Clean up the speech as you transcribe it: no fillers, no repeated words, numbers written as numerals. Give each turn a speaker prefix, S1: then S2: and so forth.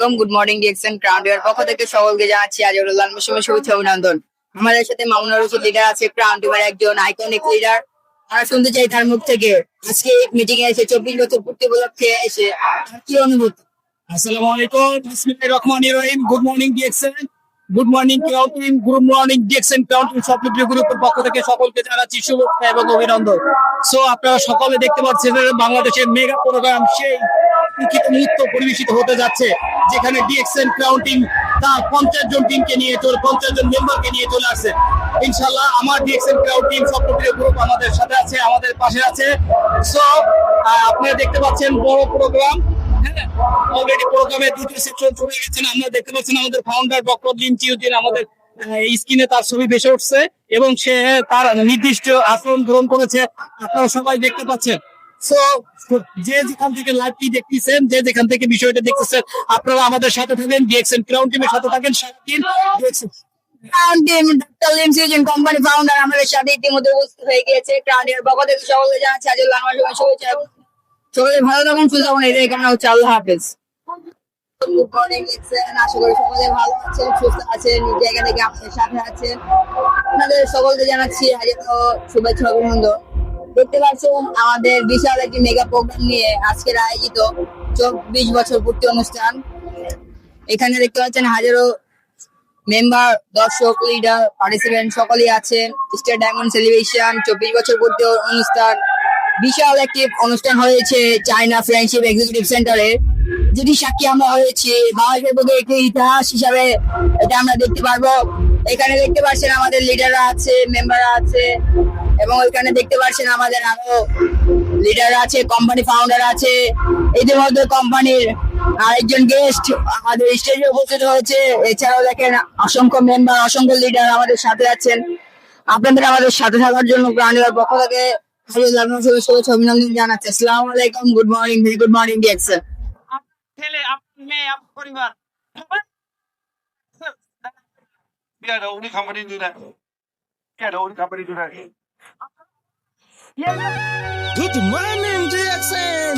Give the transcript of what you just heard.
S1: আলাইকুম, good morning DXN crowd এর পক্ষ থেকে সকলকে জানাচ্ছি আজিজুল্লাহ মৌসুমের শুভেচ্ছা অভিনন্দন। আমাদের সাথে মামুনুর রশিদ লিডার আছে, ক্রাউড টিমের একজন আইকনিক লিডার। আমরা শুনতে চাই তার মুখ থেকে আজকে মিটিং এ এসে 24 বছর পূর্তি উপলক্ষে এসে কি অনুভূতি।
S2: আসসালামু আলাইকুম, বিসমিল্লাহির রহমানির রহিম। Good morning DXN, good morning crowd team, good morning DXN crowd team সবলিপ্রিয় গ্রুপের পক্ষ থেকে সকলকে জানাচ্ছি শুভেচ্ছা এবং অভিনন্দন। সো আপনারা সকলে দেখতে পাচ্ছেন বাংলাদেশের মেগা প্রোগ্রাম সেই লিখিত নৃত্য পরিবেশিত হতে যাচ্ছে, যেখানে ডিএক্সএন ক্রাউড টিম তার 50 জন টিমকে নিয়ে 50 জন মেম্বারকে নিয়ে চলে আসছে। ইনশাআল্লাহ আমার ডিএক্সএন ক্রাউড টিম সবলিপ্রিয় গ্রুপ আমাদের সাথে আছে, আমাদের পাশে আছে। সো আপনারা দেখতে পাচ্ছেন বড় প্রোগ্রাম, অলরেডি প্রোগ্রামে দুটো সেকশন চলে গেছেন। আমরা দেখতে পাচ্ছেন আমাদের ফাউন্ডার ডক্টর জিনচিউদ্দিন আমাদের স্ক্রিনে তার ছবি ভেসে উঠছে এবং সে তার নির্দিষ্ট আসন গ্রহণ করেছে, আপনারা সবাই দেখতে পাচ্ছেন। সো যে যেখান থেকে লাইভটি দেখতেছেন, যে যেখান থেকে বিষয়টা দেখতেছেন, আপনারা আমাদের সাথে থাকেন, ডিএক্সএন ক্রাউড টিমের সাথে থাকেন সারাদিন।
S1: ক্রাউড টিম ডক্টর লিমসিউদ্দিন কোম্পানি ফাউন্ডার আমাদের সাথে ইতিমধ্যে উপস্থিত হয়ে গিয়েছে। ক্রাউড এর পক্ষ থেকে সকলকে জানাচ্ছি আজিজুল্লাহ মৌসুমের শুভেচ্ছা। সকলে ভালো থাকুন, সুস্থ থাকুন, এটাই কামনা হচ্ছে। আল্লাহ হাফেজ। গুড মর্নিং লিখছেন, আশা করি সকলে ভালো আছেন, সুস্থ আছেন, নিজ জায়গা থেকে আপনাদের সাথে আছেন। আপনাদের সকলকে জানাচ্ছি হাজারো শুভেচ্ছা অভিনন্দন। দেখতে পাচ্ছেন আমাদের বিশাল একটি মেগা প্রোগ্রাম নিয়ে আজকের আয়োজিত 24 বছর পূর্তি অনুষ্ঠান। এখানে দেখতে পাচ্ছেন হাজারো মেম্বার, দর্শক, লিডার, পার্টিসিপেন্ট সকলেই আছেন। স্টার ডায়মন্ড সেলিব্রেশন 24 বছর পূর্তি অনুষ্ঠান, বিশাল একটি অনুষ্ঠান হয়েছে চায়না ফ্রেন্ডশিপ এক্সিকিউটিভ সেন্টারে, যেটি সাক্ষী আমরা হয়েছি। বাংলাদেশের প্রতি একটি ইতিহাস হিসাবে এটা আমরা দেখতে পারবো। এখানে দেখতে পাচ্ছেন আমাদের লিডাররা আছে, মেম্বাররা আছে, এবং এখানে দেখতে পাচ্ছেন আমাদের আরো লিডার আছে, কোম্পানি ফাউন্ডার আছে। ইতিমধ্যে কোম্পানির আরেকজন গেস্ট আমাদের স্টেজে উপস্থিত হয়েছে। এছাড়াও দেখেন অসংখ্য মেম্বার, অসংখ্য লিডার আমাদের সাথে আছেন। আপনাদের আমাদের সাথে থাকার জন্য গ্রাউন্ডের পক্ষ থেকে শুভেচ্ছা অভিনন্দন জানাচ্ছি। আসসালামু আলাইকুম, good morning, very good morning DXN.
S2: ছেলে, মেয়ে, পরিবার,
S3: Yeah, the only company do that. Yeah, the only company do that.
S4: Good morning, Jackson.